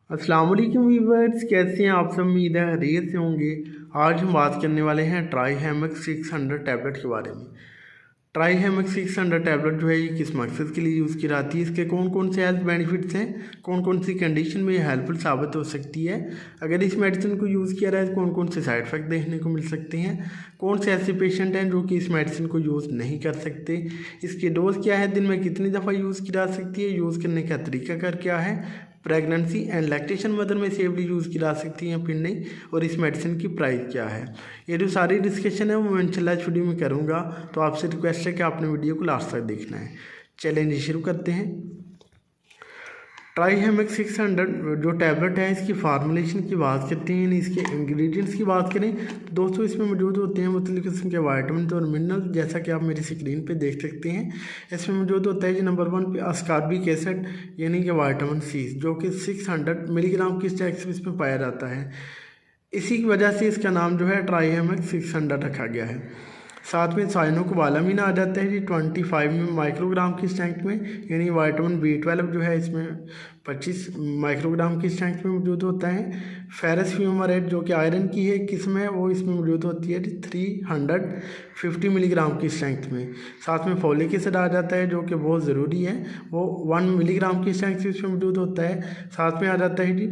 अस्सलाम वालेकुम व्यूअर्स, कैसे हैं आप सब। उम्मीद है खैरियत से होंगे। आज हम बात करने वाले हैं ट्राई हेमक्स 600 टैबलेट के बारे में। ट्राई हेमक्स 600 टैबलेट जो है ये किस मकसद के लिए यूज़ की जाती है, इसके कौन कौन से हेल्थ बेनिफिट्स हैं, कौन कौन सी कंडीशन में ये हेल्पफुल साबित हो सकती है। अगर इस मेडिसिन को यूज़ किया जाए तो कौन कौन से साइड इफ़ेक्ट देखने को मिल सकते हैं, कौन से ऐसे पेशेंट हैं जो कि इस मेडिसिन को यूज़ नहीं कर सकते, इसकी डोज क्या है, दिन में कितनी दफ़ा यूज़ की जा सकती है, यूज़ करने का तरीका कर क्या है, प्रेगनेंसी एंड लैक्टेशन मदर में सेफली यूज़ की जा सकती हैं फिर नहीं, और इस मेडिसिन की प्राइस क्या है। ये जो सारी डिस्कशन है वो मैं इंशाल्लाह इस वीडियो में करूँगा, तो आपसे रिक्वेस्ट है कि आपने वीडियो को लास्ट तक देखना है। चैलेंज शुरू करते हैं। ट्राई हेमक्स 600 जो टैबलेट है इसकी फार्मूलेशन की बात करते हैं, इसके इंग्रेडिएंट्स की बात करें तो दोस्तों इसमें मौजूद होते हैं मुख्तलिफ किस्म के वाइटामिन और मिनरल, जैसा कि आप मेरी स्क्रीन पे देख सकते हैं। इसमें मौजूद होता है जी नंबर 1 पे अस्कॉर्बिक एसिड यानी कि वाइटामिन सी, जो कि 600 मिलीग्राम की स्ट्रेंथ में इसमें पाया जाता है। इसी की वजह से इसका नाम जो है ट्राई हेमक्स 600 रखा गया है। साथ में साइनोकोबालामिन आ जाता है जी 25 माइक्रोग्राम की स्ट्रेंथ में, यानी वाइटामिन B12 जो है इसमें 25 माइक्रोग्राम की स्ट्रेंथ में मौजूद होता है। फेरस फ्यूमरेट जो कि आयरन की है किस्म है वो इसमें मौजूद होती है 350 मिलीग्राम की स्ट्रेंथ में। साथ में फॉलिक एसिड आ जाता है जो कि बहुत ज़रूरी है, वो 1 मिलीग्राम की स्ट्रेंथ से इसमें मौजूद होता है। साथ में आ जाता है जी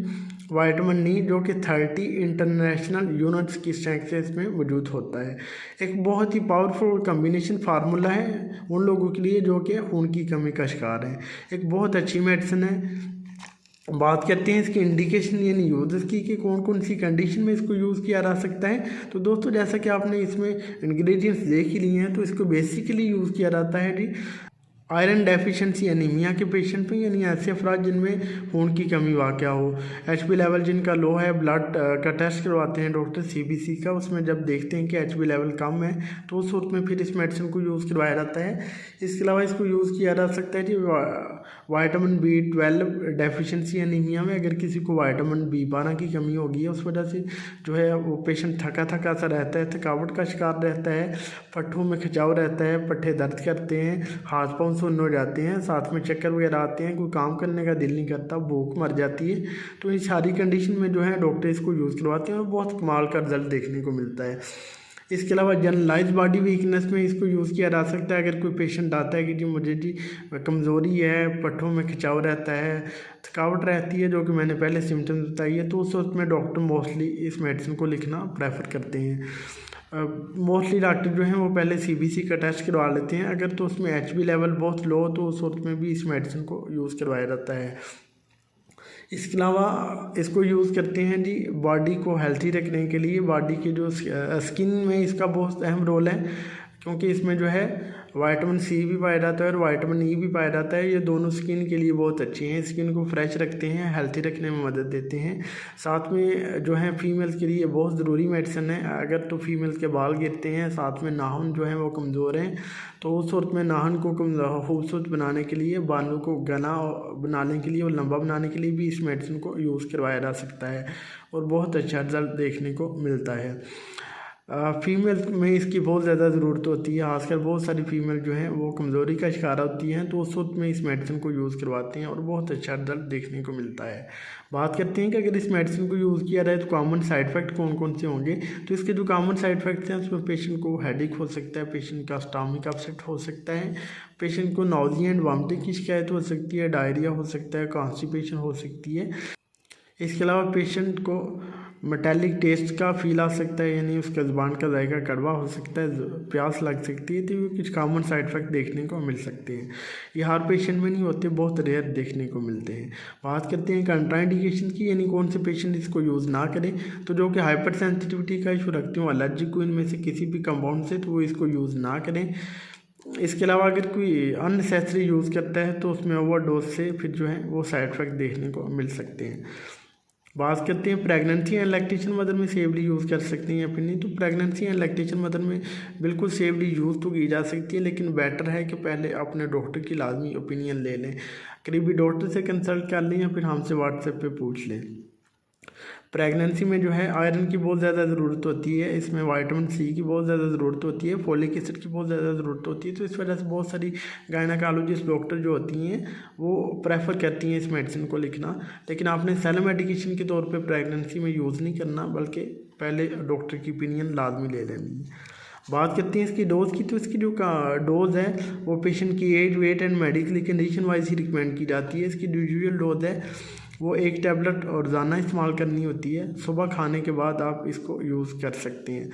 वाइटामिन ई जो कि 30 इंटरनेशनल यूनिट्स की स्ट्रेंथ से इसमें मौजूद होता है। एक बहुत ही पावरफुल कम्बिनेशन फार्मूला है उन लोगों के लिए जो कि खून की कमी का शिकार हैं। एक बहुत अच्छी मेडिसिन है। बात करते हैं इसकी इंडिकेशन यानी यूज़ की कि कौन कौन सी कंडीशन में इसको यूज़ किया जा सकता है। तो दोस्तों जैसा कि आपने इसमें इंग्रेडिएंट्स देख ही लिए हैं, तो इसको बेसिकली यूज़ किया जाता है जी आयरन डेफिशिएंसी एनीमिया के पेशेंट पे, यानी ऐसे अफराद जिनमें खून की कमी वाक़या हो। एचबी लेवल जिनका लो है, ब्लड का टेस्ट करवाते हैं डॉक्टर सीबीसी का, उसमें जब देखते हैं कि एचबी लेवल कम है तो उस वक्त में फिर इस मेडिसिन को यूज़ करवाया जाता है। इसके अलावा इसको यूज़ किया जा सकता है जी वाइटामिन B12 डेफिशिएंसी एनीमिया में। अगर किसी को वाइटामिन B12 की कमी होगी है उस वजह से जो है वो पेशेंट थका थका सा रहता है, थकावट का शिकार रहता है, पट्ठों में खिंचाव रहता है, पट्ठे दर्द करते हैं, हाथ पाँव सुन्न हो जाते हैं, साथ में चक्कर वगैरह आते हैं, कोई काम करने का दिल नहीं करता, भूख मर जाती है। तो इस सारी कंडीशन में जो है डॉक्टर इसको यूज़ करवाते हैं और बहुत कमाल का रिजल्ट देखने को मिलता है। इसके अलावा जनरलाइज बॉडी वीकनेस में इसको यूज़ किया जा सकता है। अगर कोई पेशेंट आता है कि जी मुझे जी कमज़ोरी है, पट्ठों में खिंचाव रहता है, थकावट रहती है, जो कि मैंने पहले सिम्टम्स बताई है, तो उस वक्त में डॉक्टर मोस्टली इस मेडिसिन को लिखना प्रेफर करते हैं। मोस्टली डॉक्टर जो हैं वो पहले सीबीसी का टेस्ट करवा लेते हैं। अगर तो उसमें एचबी लेवल बहुत लो हो तो उस वक्त में भी इस मेडिसिन को यूज़ करवाया जाता है। इसके अलावा इसको यूज़ करते हैं जी बॉडी को हेल्थी रखने के लिए। बॉडी की जो स्किन में इसका बहुत अहम रोल है, क्योंकि इसमें जो है वाइटामिन सी भी पाया जाता है और वाइटामिन ई भी पाया जाता है। ये दोनों स्किन के लिए बहुत अच्छे हैं, स्किन को फ्रेश रखते हैं, हेल्थी रखने में मदद देते हैं। साथ में जो है फीमेल्स के लिए बहुत ज़रूरी मेडिसिन है। अगर तो फीमेल्स के बाल गिरते हैं, साथ में नाखून जो है वो कमज़ोर हैं, तो उस वक्त में नाखून को खूबसूरत बनाने के लिए, बालों को घना बनाने के लिए और लंबा बनाने के लिए भी इस मेडिसिन को यूज़ करवाया जा सकता है और बहुत अच्छा रिजल्ट देखने को मिलता है। फीमेल में इसकी बहुत ज़्यादा ज़रूरत होती है, खासकर बहुत सारी फीमेल जो हैं वो कमज़ोरी का शिकार होती हैं, तो उस वक्त में इस मेडिसिन को यूज़ करवाते हैं और बहुत अच्छा रिजल्ट देखने को मिलता है। बात करते हैं कि अगर इस मेडिसिन को यूज़ किया जाए तो कॉमन साइड इफ़ेक्ट कौन कौन से होंगे। तो इसके जो कॉमन साइड इफ़ेक्ट्स हैं उसमें पेशेंट को हेडेक हो सकता है, पेशेंट का स्टमक अपसेट हो सकता है, पेशेंट को नॉजिया एंड वॉमिटिंग की शिकायत हो सकती है, डायरिया हो सकता है, कॉन्स्टिपेशन हो सकती है। इसके अलावा पेशेंट को मेटालिक टेस्ट का फील आ सकता है, यानी उसका ज़ुबान का जायका कड़वा हो सकता है, प्यास लग सकती है। तो ये कुछ कॉमन साइड इफ़ेक्ट देखने को मिल सकते हैं। ये हर पेशेंट में नहीं होते, बहुत रेयर देखने को मिलते हैं। बात करते हैं कंट्राइंडिकेशन की, यानी कौन से पेशेंट इसको यूज़ ना करें। तो जो कि हाइपर सेंसिटिविटी का इशू रखते हो, एलर्जी को इनमें से किसी भी कंपाउंड से, तो वो इसको यूज़ ना करें। इसके अलावा अगर कोई अननेसेसरी यूज़ करता है तो उसमें ओवरडोज से फिर जो है वो साइड इफ़ेक्ट देखने को मिल सकते हैं। बात करते हैं प्रेगनेंसी एंड लैक्टेशन मदर में सेफली यूज़ कर सकते हैं या फिर नहीं। तो प्रेगनेंसी एंड लैक्टेशन मदर में बिल्कुल सेफली यूज़ तो की जा सकती है, लेकिन बेटर है कि पहले अपने डॉक्टर की लाजमी ओपिनियन ले लें, करीबी डॉक्टर से कंसल्ट कर लें या फिर हमसे व्हाट्सएप पे पूछ लें। प्रेगनेंसी में जो है आयरन की बहुत ज़्यादा ज़रूरत होती है, इसमें विटामिन सी की बहुत ज़्यादा ज़रूरत होती है, फोलिक एसिड की बहुत ज़्यादा ज़रूरत होती है। तो इस वजह से बहुत सारी गायनेकोलॉजिस्ट डॉक्टर जो होती हैं वो प्रेफर करती हैं इस मेडिसिन को लिखना। लेकिन आपने सेल्फ मेडिकेशन के तौर पे प्रेगनेंसी में यूज़ नहीं करना, बल्कि पहले डॉक्टर की ओपिनियन लाजमी ले लेनी है। बात करते हैं इसकी डोज़ की। तो इसकी जो डोज़ है वो पेशेंट की age, weight and medical condition wise ही रिकमेंड की जाती है। इसकी जो यूजुअल डोज़ है वो 1 टैबलेट रोज़ाना इस्तेमाल करनी होती है। सुबह खाने के बाद आप इसको यूज़ कर सकते हैं।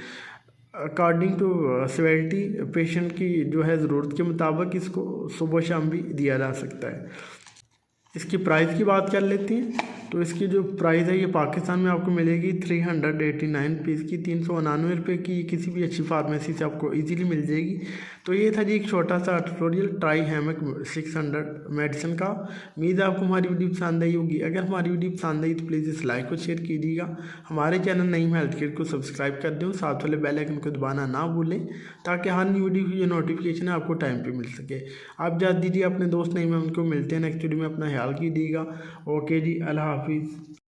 अकॉर्डिंग टू सिवियरिटी पेशेंट की जो है ज़रूरत के मुताबिक इसको सुबह शाम भी दिया जा सकता है। इसकी प्राइस की बात कर लेते हैं। तो इसकी जो प्राइस है ये पाकिस्तान में आपको मिलेगी 389 रुपीज़ की, 399 रुपये की किसी भी अच्छी फार्मेसी से आपको इजीली मिल जाएगी। तो ये था जी एक छोटा सा ट्यूटोरियल ट्राईहेमिक 600 मेडिसिन का। उम्मीद है आपको हमारी वीडियो पसंद आई होगी। अगर हमारी वीडियो पसंद आई तो प्लीज़ इस लाइक को शेयर कीजिएगा। हमारे चैनल नईम हेल्थ केयर को सब्सक्राइब कर दें, साथ वाले बेल आइकन को दबाना ना भूलें ताकि हर न्यू वीडियो की जो नोटिफिकेशन है आपको टाइम पे मिल सके। आप जा दीजिए अपने दोस्त नईम, उनको मिलते हैं नेक्स्ट वीडियो में। अपना ख्याल कीजिएगा। ओके जी, अल्लाह हाफिज़।